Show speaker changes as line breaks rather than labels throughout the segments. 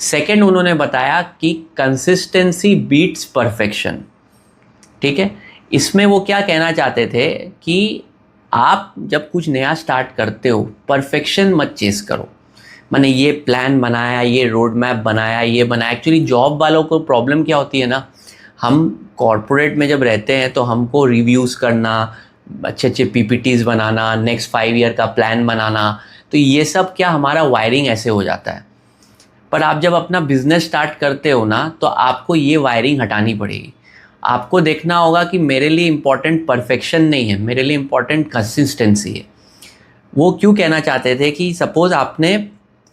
Second उन्होंने बताया कि कंसिस्टेंसी बीट्स परफेक्शन। ठीक है, इसमें वो क्या कहना चाहते थे कि आप जब कुछ नया स्टार्ट करते हो परफेक्शन मत चेस करो। मैंने ये प्लान बनाया, ये रोड मैप बनाया, ये बनाया। एक्चुअली जॉब वालों को प्रॉब्लम क्या होती है ना, हम कॉरपोरेट में जब रहते हैं तो हमको रिव्यूज़ करना, अच्छे अच्छे पीपीटीज बनाना, नेक्स्ट 5 ईयर का प्लान बनाना, तो ये सब क्या हमारा वायरिंग ऐसे हो जाता है। पर आप जब अपना बिजनेस स्टार्ट करते हो ना तो आपको ये वायरिंग हटानी पड़ेगी। आपको देखना होगा कि मेरे लिए इम्पॉर्टेंट परफेक्शन नहीं है, मेरे लिए इम्पॉर्टेंट कंसिस्टेंसी है। वो क्यों कहना चाहते थे कि सपोज़ आपने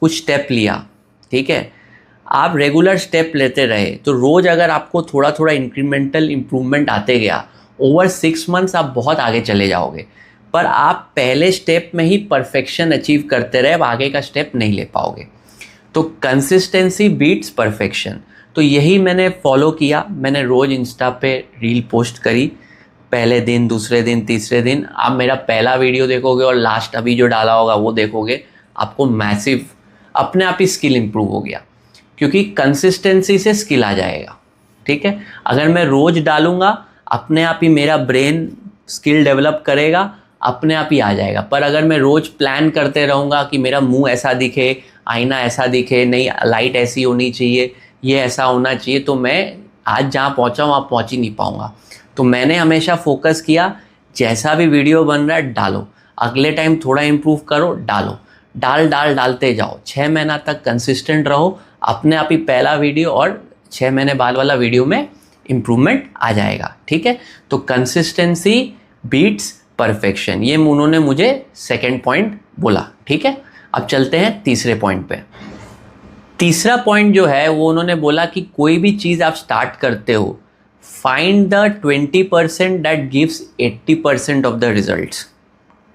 कुछ स्टेप लिया, ठीक है, आप रेगुलर स्टेप लेते रहे तो रोज़ अगर आपको थोड़ा थोड़ा इंक्रीमेंटल इम्प्रूवमेंट आते गया, ओवर 6 मंथ्स आप बहुत आगे चले जाओगे। पर आप पहले स्टेप में ही परफेक्शन अचीव करते रहे, अब आगे का स्टेप नहीं ले पाओगे। तो कंसिस्टेंसी बीट्स परफेक्शन। तो यही मैंने फॉलो किया। मैंने रोज़ इंस्टा पे रील पोस्ट करी, पहले दिन, दूसरे दिन, तीसरे दिन। आप मेरा पहला वीडियो देखोगे और लास्ट अभी जो डाला होगा वो देखोगे, आपको मैसिव अपने आप ही स्किल इंप्रूव हो गया, क्योंकि कंसिस्टेंसी से स्किल आ जाएगा। ठीक है, अगर मैं रोज़ डालूंगा अपने आप ही मेरा ब्रेन स्किल डेवलप करेगा, अपने आप ही आ जाएगा। पर अगर मैं रोज़ प्लान करते रहूँगा कि मेरा मुंह ऐसा दिखे, आईना ऐसा दिखे, नहीं लाइट ऐसी होनी चाहिए, ये ऐसा होना चाहिए, तो मैं आज जहाँ पहुँचा हूँ आप पहुँच ही नहीं पाऊँगा। तो मैंने हमेशा फोकस किया, जैसा भी वीडियो बन रहा है डालो, अगले टाइम थोड़ा इम्प्रूव करो, डालो, डालते जाओ। 6 महीना तक कंसिस्टेंट रहो, अपने आप ही पहला वीडियो और 6 महीने बाद वाला वीडियो में इम्प्रूवमेंट आ जाएगा। ठीक है, तो कंसिस्टेंसी बीट्स परफेक्शन, ये उन्होंने मुझे सेकंड पॉइंट बोला। ठीक है, अब चलते हैं तीसरे पॉइंट पे। तीसरा पॉइंट जो है वो उन्होंने बोला कि कोई भी चीज़ आप स्टार्ट करते हो, find the 20% that gives 80% of the results.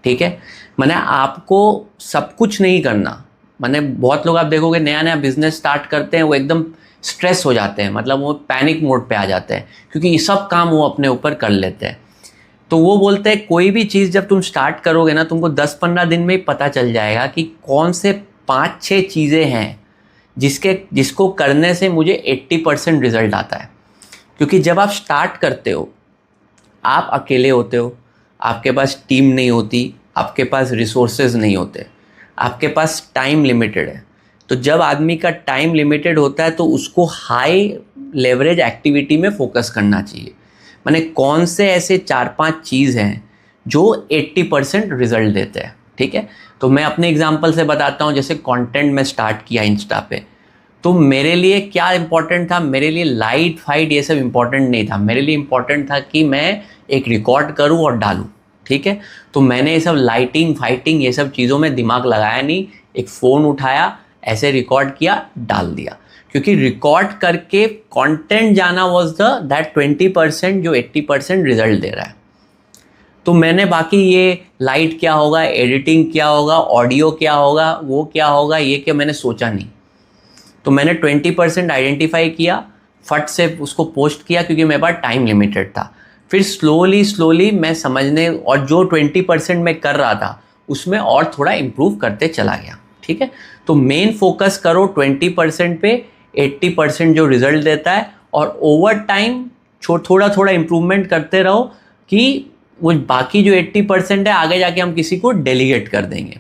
ठीक है, मैंने आपको सब कुछ नहीं करना। मैंने बहुत लोग आप देखोगे नया नया बिजनेस स्टार्ट करते हैं, वो एकदम स्ट्रेस हो जाते हैं, मतलब वो पैनिक मोड पे आ जाते हैं, क्योंकि ये सब काम वो अपने ऊपर कर लेते हैं। तो वो बोलते हैं कोई भी चीज़ जब तुम स्टार्ट करोगे ना, तुमको 10-15 दिन में ही पता चल जाएगा कि कौन से 5-6 चीज़ें हैं जिसको करने से मुझे 80% रिजल्ट आता है। क्योंकि जब आप स्टार्ट करते हो आप अकेले होते हो, आपके पास टीम नहीं होती, आपके पास रिसोर्सेज नहीं होते, आपके पास टाइम लिमिटेड है। तो जब आदमी का टाइम लिमिटेड होता है तो उसको हाई लेवरेज एक्टिविटी में फोकस करना चाहिए। माने कौन से ऐसे 4-5 चीज़ हैं जो 80% रिजल्ट देते हैं। ठीक है, तो मैं अपने एग्जांपल से बताता हूँ। जैसे कंटेंट में स्टार्ट किया इंस्टा पे, तो मेरे लिए क्या इंपॉर्टेंट था, मेरे लिए लाइट फाइट ये सब इंपॉर्टेंट नहीं था। मेरे लिए इंपॉर्टेंट था कि मैं एक रिकॉर्ड करूँ और डालूँ। ठीक है, तो मैंने ये सब लाइटिंग फाइटिंग ये सब चीज़ों में दिमाग लगाया नहीं, एक फ़ोन उठाया, ऐसे रिकॉर्ड किया, डाल दिया। क्योंकि रिकॉर्ड करके कंटेंट जाना वाज दैट 20% जो 80% रिजल्ट दे रहा है। तो मैंने बाकी ये लाइट क्या होगा, एडिटिंग क्या होगा, ऑडियो क्या होगा, वो क्या होगा, ये क्या मैंने सोचा नहीं। तो मैंने 20% आइडेंटिफाई किया, फट से उसको पोस्ट किया, क्योंकि मेरे पास टाइम लिमिटेड था। फिर स्लोली मैं समझने, और जो 20% मैं कर रहा था उसमें और थोड़ा इम्प्रूव करते चला गया। ठीक है, तो मेन फोकस करो 20% पे, 80% जो रिजल्ट देता है, और ओवर टाइम थोड़ा थोड़ा इम्प्रूवमेंट करते रहो कि वो बाकी जो 80% है आगे जाके हम किसी को डेलीगेट कर देंगे।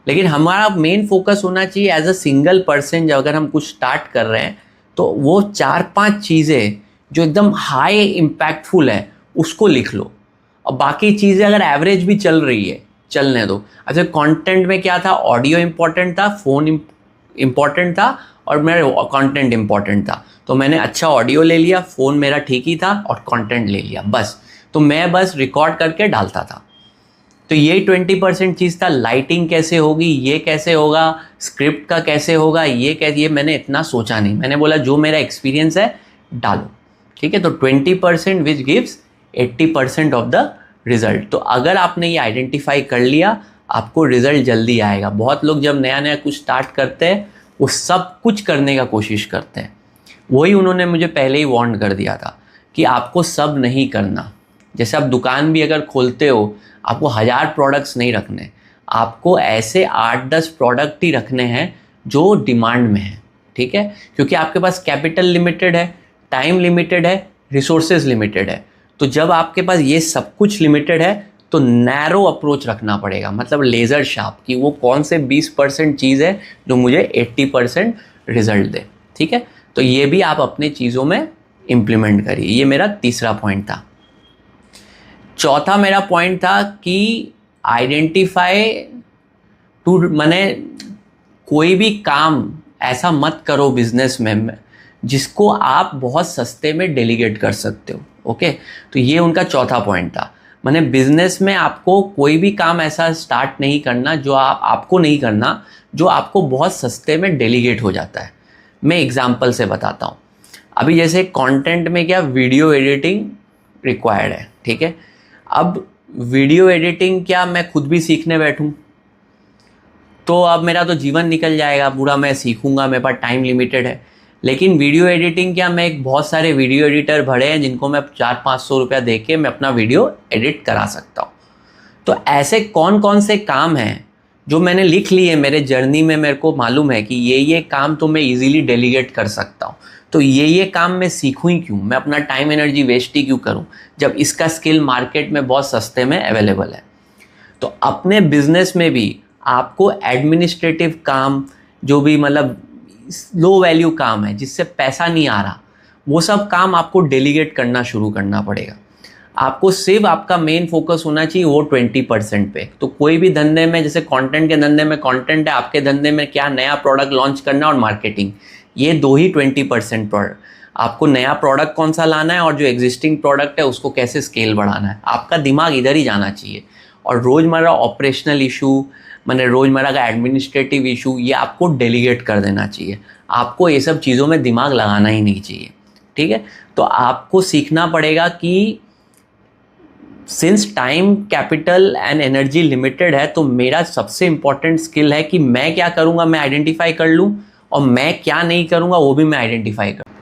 लेकिन हमारा मेन फोकस होना चाहिए एज अ सिंगल पर्सन। जब अगर हम कुछ स्टार्ट कर रहे हैं तो वो 4-5 चीज़ें जो एकदम हाई इम्पैक्टफुल है उसको लिख लो, और बाकी चीज़ें अगर एवरेज भी चल रही है चलने दो। अच्छा, कंटेंट में क्या था, ऑडियो इम्पॉर्टेंट था, फ़ोन इम्पॉर्टेंट था, और मेरा कंटेंट इम्पॉर्टेंट था। तो मैंने अच्छा ऑडियो ले लिया, फ़ोन मेरा ठीक ही था, और कंटेंट ले लिया बस। तो मैं बस रिकॉर्ड करके डालता था। तो ये 20% चीज़ था। लाइटिंग कैसे होगी, ये कैसे होगा, स्क्रिप्ट का कैसे होगा, ये मैंने इतना सोचा नहीं। मैंने बोला जो मेरा एक्सपीरियंस है डालो। ठीक है, तो 20% which gives 80% of the result. तो अगर आपने ये आइडेंटिफाई कर लिया, आपको रिजल्ट जल्दी आएगा। बहुत लोग जब नया नया कुछ स्टार्ट करते हैं वो सब कुछ करने का कोशिश करते हैं। वही उन्होंने मुझे पहले ही वार्न कर दिया था कि आपको सब नहीं करना। जैसे आप दुकान भी अगर खोलते हो, आपको 1000 प्रोडक्ट्स नहीं रखने, आपको ऐसे 8-10 प्रोडक्ट ही रखने हैं जो डिमांड में है। ठीक है, क्योंकि आपके पास कैपिटल लिमिटेड है, टाइम लिमिटेड है, रिसोर्सेज लिमिटेड है। तो जब आपके पास ये सब कुछ लिमिटेड है तो नैरो अप्रोच रखना पड़ेगा, मतलब लेज़र शार्प, कि वो कौन से 20% चीज़ है जो मुझे 80% रिजल्ट दे। ठीक है, तो ये भी आप अपने चीज़ों में इम्प्लीमेंट करिए। ये मेरा तीसरा पॉइंट था। चौथा मेरा पॉइंट था कि आइडेंटिफाई टू, माने कोई भी काम ऐसा मत करो बिजनेस में जिसको आप बहुत सस्ते में डेलीगेट कर सकते हो। ओके, तो ये उनका चौथा पॉइंट था। माने बिजनेस में आपको कोई भी काम ऐसा स्टार्ट नहीं करना जो आपको नहीं करना, जो आपको बहुत सस्ते में डेलीगेट हो जाता है। मैं एग्जांपल से बताता हूँ। अभी जैसे कंटेंट में क्या वीडियो एडिटिंग रिक्वायर्ड है, ठीक है। अब वीडियो एडिटिंग क्या मैं खुद भी सीखने बैठूं तो अब मेरा तो जीवन निकल जाएगा पूरा, मैं सीखूंगा, मेरे पास टाइम लिमिटेड है। लेकिन वीडियो एडिटिंग क्या, मैं एक बहुत सारे वीडियो एडिटर भरे हैं जिनको मैं 400-500 रुपया दे के मैं अपना वीडियो एडिट करा सकता हूँ। तो ऐसे कौन कौन से काम हैं जो मैंने लिख लिए मेरे जर्नी में, मेरे को मालूम है कि ये काम तो मैं इजीली डेलीगेट कर सकता हूँ, तो ये काम मैं सीखूँ ही क्यों, मैं अपना टाइम एनर्जी वेस्ट ही क्यों करूँ जब इसका स्किल मार्केट में बहुत सस्ते में अवेलेबल है। तो अपने बिजनेस में भी आपको एडमिनिस्ट्रेटिव काम, जो भी मतलब लो वैल्यू काम है जिससे पैसा नहीं आ रहा, वो सब काम आपको डेलीगेट करना शुरू करना पड़ेगा। आपको सिर्फ आपका मेन फोकस होना चाहिए वो 20% पे। तो कोई भी धंधे में, जैसे कंटेंट के धंधे में कंटेंट है, आपके धंधे में क्या नया प्रोडक्ट लॉन्च करना और मार्केटिंग, ये दो ही 20% प्रोडक्ट। आपको नया प्रोडक्ट कौन सा लाना है और जो एग्जिस्टिंग प्रोडक्ट है उसको कैसे स्केल बढ़ाना है, आपका दिमाग इधर ही जाना चाहिए। और रोज़मर्रा ऑपरेशनल इशू, मैंने रोज़मर्रा का एडमिनिस्ट्रेटिव इशू, ये आपको डेलीगेट कर देना चाहिए। आपको ये सब चीज़ों में दिमाग लगाना ही नहीं चाहिए। ठीक है, तो आपको सीखना पड़ेगा कि since time, capital and energy limited है, तो मेरा सबसे इंपॉर्टेंट स्किल है कि मैं क्या करूँगा मैं आइडेंटिफाई कर लूँ, और मैं क्या नहीं करूँगा वो भी मैं आइडेंटिफाई करूँ।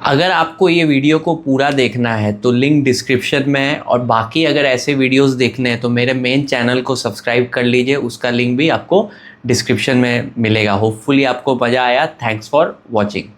अगर आपको ये वीडियो को पूरा देखना है तो लिंक डिस्क्रिप्शन में है, और बाकी अगर ऐसे वीडियोस देखने हैं तो मेरे मेन चैनल को सब्सक्राइब कर लीजिए, उसका लिंक भी आपको डिस्क्रिप्शन में मिलेगा। होपफुली आपको मज़ा आया। Thanks for watching.